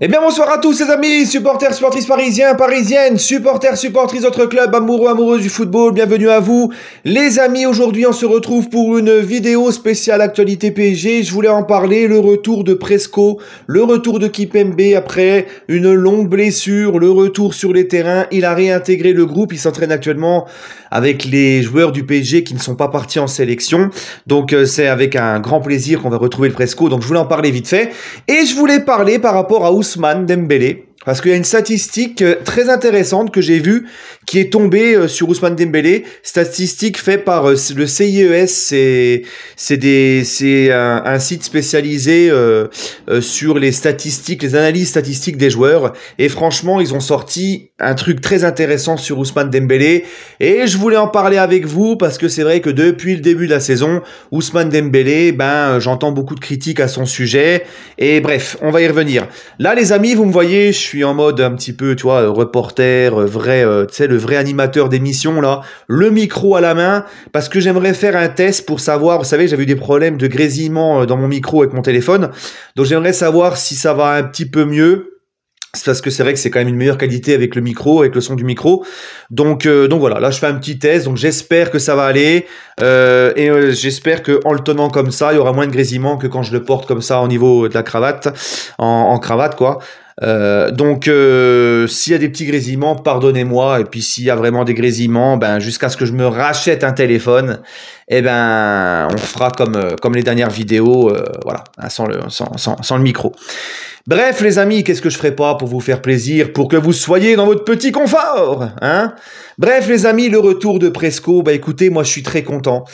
Eh bien bonsoir à tous les amis, supporters, supportrices parisiens, parisiennes, supporters, supportrices d'autres clubs, amoureux, amoureuses du football, bienvenue à vous. Les amis, aujourd'hui on se retrouve pour une vidéo spéciale actualité PSG, je voulais en parler, le retour de Presco, le retour de Kimpembe après une longue blessure, le retour sur les terrains, il a réintégré le groupe, il s'entraîne actuellement avec les joueurs du PSG qui ne sont pas partis en sélection, donc c'est avec un grand plaisir qu'on va retrouver le Presco, donc je voulais en parler vite fait, et je voulais parler par rapport à Ousmane Dembélé, parce qu'il y a une statistique très intéressante que j'ai vue qui est tombée sur Ousmane Dembélé, statistique faite par le CIES, c'est un site spécialisé sur les statistiques, les analyses statistiques des joueurs, et franchement ils ont sorti un truc très intéressant sur Ousmane Dembélé, et je voulais en parler avec vous parce que c'est vrai que depuis le début de la saison, Ousmane Dembélé, j'entends beaucoup de critiques à son sujet, et bref, on va y revenir. Là les amis, vous me voyez, je suis en mode un petit peu, tu vois, reporter, vrai, tu sais, le vrai animateur d'émission, là, le micro à la main, parce que j'aimerais faire un test pour savoir, vous savez, j'avais eu des problèmes de grésillement dans mon micro avec mon téléphone, donc j'aimerais savoir si ça va un petit peu mieux, parce que c'est vrai que c'est quand même une meilleure qualité avec le micro, avec le son du micro. Donc voilà, là je fais un petit test, donc j'espère que ça va aller, j'espère qu'en le tenant comme ça, il y aura moins de grésillement que quand je le porte comme ça au niveau de la cravate, en cravate quoi. S'il y a des petits grésillements, pardonnez-moi, et puis s'il y a vraiment des grésillements, jusqu'à ce que je me rachète un téléphone, on fera comme les dernières vidéos, voilà, sans le micro. Bref, les amis, qu'est-ce que je ferai pas pour vous faire plaisir, pour que vous soyez dans votre petit confort, hein? Bref, les amis, le retour de Presco, écoutez, moi je suis très content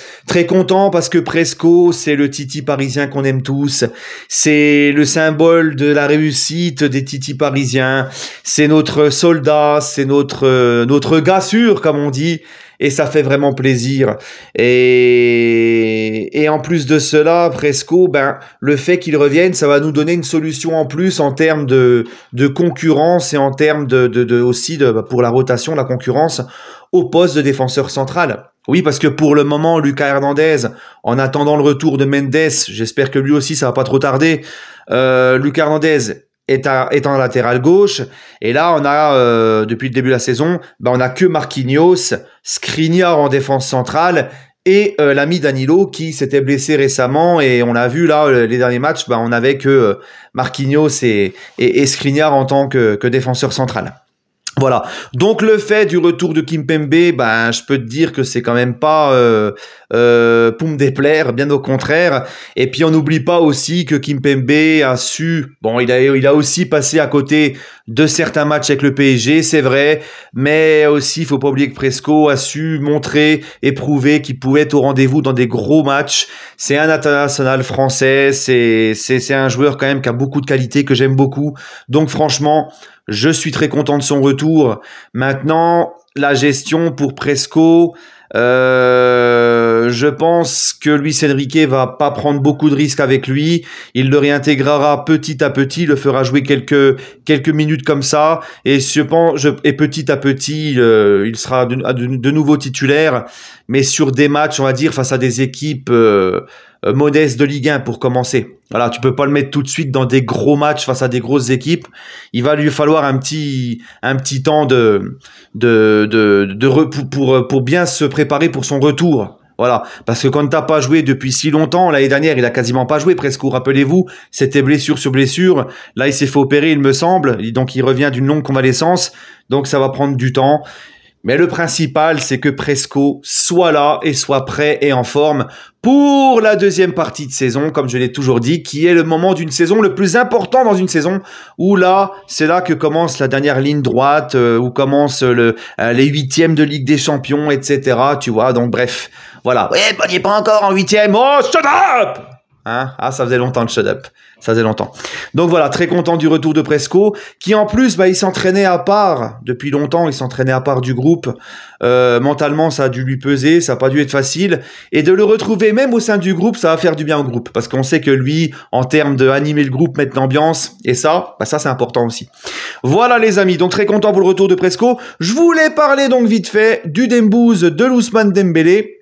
parce que Presco, c'est le Titi parisien qu'on aime tous, c'est le symbole de la réussite des Titi parisiens, c'est notre soldat, c'est notre gars sûr, comme on dit. Et ça fait vraiment plaisir. Et en plus de cela, Presco, le fait qu'il revienne, ça va nous donner une solution en plus en termes de concurrence et en termes aussi pour la rotation, la concurrence au poste de défenseur central. Oui, parce que pour le moment, Lucas Hernandez, en attendant le retour de Mendes, j'espère que lui aussi, ça va pas trop tarder, Lucas Hernandez est en latéral gauche, et là on a depuis le début de la saison, on a que Marquinhos, Skriniar en défense centrale et l'ami Danilo qui s'était blessé récemment, et on a vu là les derniers matchs, on avait que Marquinhos et Skriniar en tant que défenseur central. Voilà, donc le fait du retour de Kimpembe, je peux te dire que c'est quand même pas pour me déplaire, bien au contraire. Et puis on n'oublie pas aussi que Kimpembe a su, il a aussi passé à côté de certains matchs avec le PSG, c'est vrai, mais aussi il faut pas oublier que Presco a su montrer et prouver qu'il pouvait être au rendez-vous dans des gros matchs. C'est un international français, c'est un joueur quand même qui a beaucoup de qualités, que j'aime beaucoup. Donc franchement, je suis très content de son retour. Maintenant, la gestion pour Presco, je pense que Luis Enrique va pas prendre beaucoup de risques avec lui. Il le réintégrera petit à petit, le fera jouer quelques minutes comme ça, et petit à petit, il sera de nouveau titulaire, mais sur des matchs, on va dire, face à des équipes modeste de Ligue 1 pour commencer. Voilà, tu peux pas le mettre tout de suite dans des gros matchs face à des grosses équipes. Il va lui falloir un petit temps pour bien se préparer pour son retour. Voilà, parce que quand t'as pas joué depuis si longtemps, l'année dernière, il a quasiment pas joué, Presco, rappelez-vous, c'était blessure sur blessure. Là, il s'est fait opérer, il me semble, donc il revient d'une longue convalescence, donc ça va prendre du temps. Mais le principal, c'est que Presco soit là et soit prêt et en forme pour la deuxième partie de saison, comme je l'ai toujours dit, qui est le moment d'une saison le plus important dans une saison, où là, c'est là que commence la dernière ligne droite, où commencent les huitièmes de Ligue des Champions, etc. Tu vois, donc bref, voilà. Ouais, on n'y est pas encore en huitième. Oh, shut up! Hein? Ah, ça faisait longtemps le shut up. Ça faisait longtemps. Donc voilà, très content du retour de Presco, qui en plus, il s'entraînait à part, depuis longtemps, il s'entraînait à part du groupe. Mentalement, ça a dû lui peser, ça n'a pas dû être facile. Et de le retrouver même au sein du groupe, ça va faire du bien au groupe. Parce qu'on sait que lui, en termes d'animer le groupe, mettre l'ambiance, et ça, ça c'est important aussi. Voilà les amis, donc très content pour le retour de Presco. Je voulais parler donc vite fait du Dembouz de l'Ousmane Dembélé.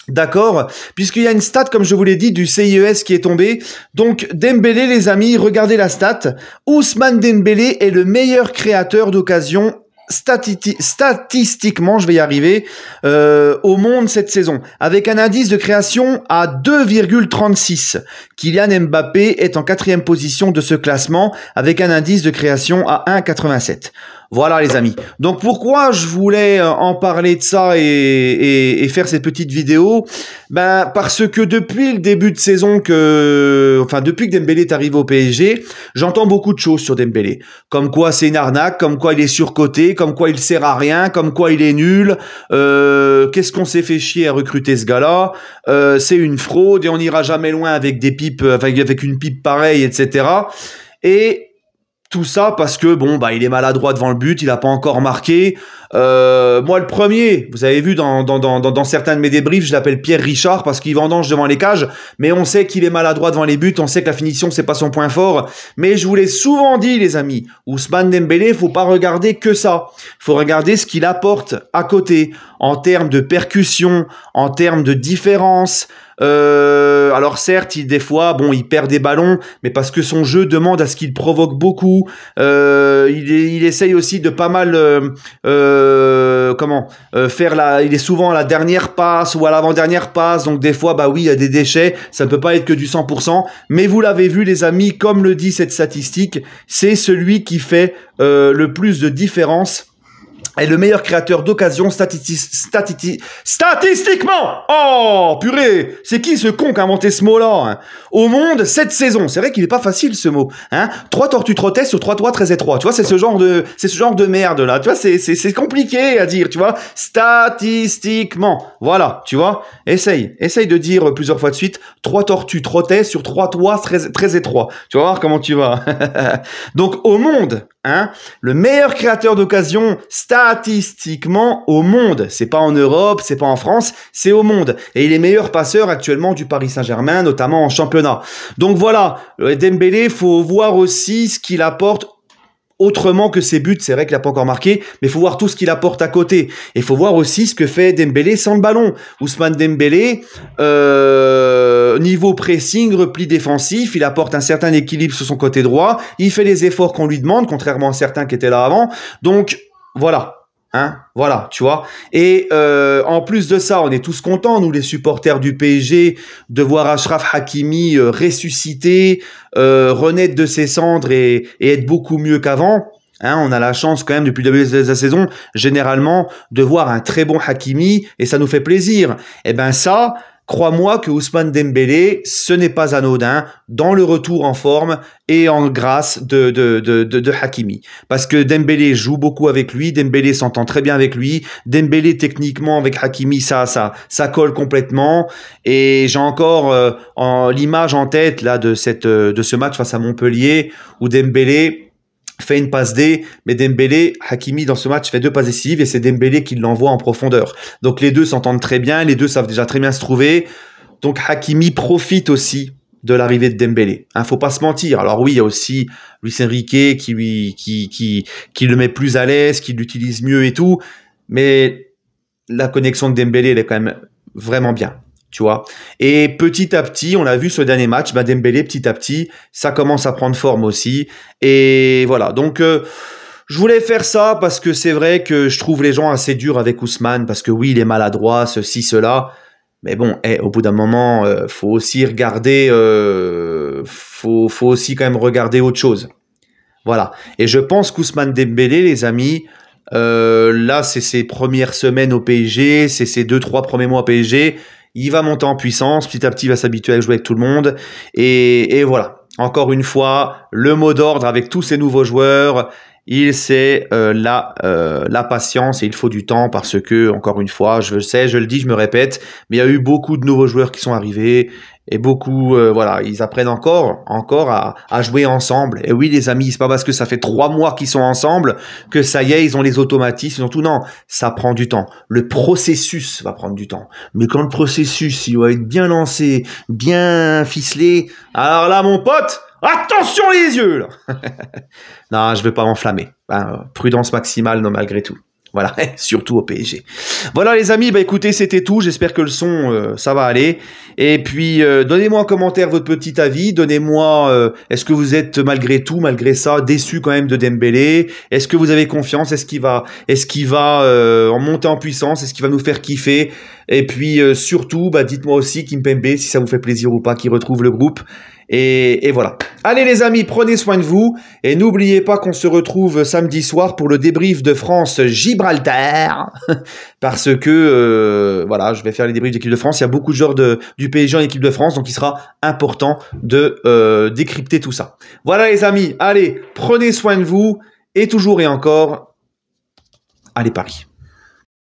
D'accord, puisqu'il y a une stat, comme je vous l'ai dit, du CIES qui est tombée. Donc, Dembélé, les amis, regardez la stat. Ousmane Dembélé est le meilleur créateur d'occasion statistiquement, je vais y arriver, au monde cette saison, avec un indice de création à 2,36. Kylian Mbappé est en 4e position de ce classement, avec un indice de création à 1,87. Voilà les amis. Donc pourquoi je voulais en parler de ça et faire cette petite vidéo? Ben parce que depuis le début de saison depuis que Dembélé est arrivé au PSG, j'entends beaucoup de choses sur Dembélé. Comme quoi c'est une arnaque, comme quoi il est surcoté, comme quoi il sert à rien, comme quoi il est nul. Qu'est-ce qu'on s'est fait chier à recruter ce gars-là? C'est une fraude et on n'ira jamais loin avec des pipes, avec une pipe pareille, etc. Et tout ça parce que bon bah il est maladroit devant le but, il a pas encore marqué. Moi le premier, vous avez vu dans certains de mes débriefs, je l'appelle Pierre Richard parce qu'il vendange devant les cages, mais on sait qu'il est maladroit devant les buts, on sait que la finition c'est pas son point fort. Mais je vous l'ai souvent dit les amis, Ousmane Dembélé, faut pas regarder que ça, faut regarder ce qu'il apporte à côté en termes de percussion, en termes de différence. Alors certes, des fois, bon, il perd des ballons, mais parce que son jeu demande à ce qu'il provoque beaucoup. Il essaye aussi de pas mal il est souvent à la dernière passe ou à l'avant-dernière passe, donc des fois, bah oui, il y a des déchets, ça ne peut pas être que du 100%, mais vous l'avez vu les amis, comme le dit cette statistique, c'est celui qui fait le plus de différence est le meilleur créateur d'occasion statistiquement. Oh, purée, c'est qui ce con qui a inventé ce mot-là hein? Au monde, cette saison. C'est vrai qu'il est pas facile ce mot. Hein? 3 tortues trottées sur 3 toits très étroits. Tu vois, c'est ce genre de merde là. Tu vois, c'est compliqué à dire. Tu vois, statistiquement. Voilà, tu vois. Essaye de dire plusieurs fois de suite 3 tortues trottées sur 3 toits très étroits. Tu vas voir comment tu vas. Donc au monde. Hein, le meilleur créateur d'occasion statistiquement au monde. C'est pas en Europe, c'est pas en France, c'est au monde. Et il est meilleur passeur actuellement du Paris Saint-Germain, notamment en championnat. Donc voilà, Dembélé, faut voir aussi ce qu'il apporte autrement que ses buts. C'est vrai qu'il n'a pas encore marqué, mais il faut voir tout ce qu'il apporte à côté. Et il faut voir aussi ce que fait Dembélé sans le ballon. Ousmane Dembélé, niveau pressing, repli défensif, il apporte un certain équilibre sur son côté droit. Il fait les efforts qu'on lui demande, contrairement à certains qui étaient là avant. Donc, voilà. Hein, voilà, tu vois. Et en plus de ça, on est tous contents, nous les supporters du PSG, de voir Achraf Hakimi ressusciter, renaître de ses cendres et être beaucoup mieux qu'avant. Hein, on a la chance quand même depuis le début de la saison, généralement, de voir un très bon Hakimi et ça nous fait plaisir. Et ben ça, crois-moi que Ousmane Dembélé, ce n'est pas anodin dans le retour en forme et en grâce de Hakimi. Parce que Dembélé joue beaucoup avec lui, Dembélé s'entend très bien avec lui, Dembélé techniquement avec Hakimi, ça colle complètement. Et j'ai encore l'image en tête là de ce match face à Montpellier où Dembélé fait une passe D, mais Dembélé, Hakimi dans ce match fait 2 passes décisives et c'est Dembélé qui l'envoie en profondeur. Donc les deux s'entendent très bien, les deux savent déjà très bien se trouver. Donc Hakimi profite aussi de l'arrivée de Dembélé. Hein, faut pas se mentir. Alors oui, il y a aussi Luis Enrique qui le met plus à l'aise, qui l'utilise mieux et tout, mais la connexion de Dembélé, elle est quand même vraiment bien. Tu vois. Et petit à petit, on l'a vu ce dernier match, Dembélé, petit à petit, ça commence à prendre forme aussi. Et voilà. Donc, je voulais faire ça parce que c'est vrai que je trouve les gens assez durs avec Ousmane parce que oui, il est maladroit, ceci, cela. Mais bon, au bout d'un moment, faut aussi regarder, faut aussi quand même regarder autre chose. Voilà. Et je pense qu'Ousmane Dembélé, les amis, là, c'est ses premières semaines au PSG, c'est ses 2-3 premiers mois au PSG. Il va monter en puissance, petit à petit il va s'habituer à jouer avec tout le monde. Et voilà, encore une fois, le mot d'ordre avec tous ces nouveaux joueurs, c'est la patience et il faut du temps parce que, encore une fois, je le dis, je me répète, mais il y a eu beaucoup de nouveaux joueurs qui sont arrivés et beaucoup, voilà, ils apprennent encore à jouer ensemble. Et oui, les amis, c'est pas parce que ça fait 3 mois qu'ils sont ensemble que ça y est, ils ont les automatismes. Surtout, non, ça prend du temps. Le processus va prendre du temps. Mais quand le processus, il va être bien lancé, bien ficelé, alors là, mon pote, attention les yeux, là. Non, je veux pas m'enflammer. Prudence maximale, non, malgré tout. Voilà, surtout au PSG. Voilà les amis, bah écoutez, c'était tout. J'espère que le son, ça va aller. Et puis, donnez-moi en commentaire votre petit avis. Donnez-moi, est-ce que vous êtes malgré tout, malgré ça, déçu quand même de Dembélé? Est-ce que vous avez confiance? Est-ce qu'il va en monter en puissance? Est-ce qu'il va nous faire kiffer? Et puis, surtout, bah dites-moi aussi Kimpembe, si ça vous fait plaisir ou pas, qu'il retrouve le groupe. Et voilà. Allez les amis, prenez soin de vous et n'oubliez pas qu'on se retrouve samedi soir pour le débrief de France-Gibraltar parce que voilà, je vais faire les débriefs d'équipe de France. Il y a beaucoup de joueurs du PSG en équipe de France, donc il sera important de décrypter tout ça. Voilà les amis, allez, prenez soin de vous et toujours et encore, allez Paris.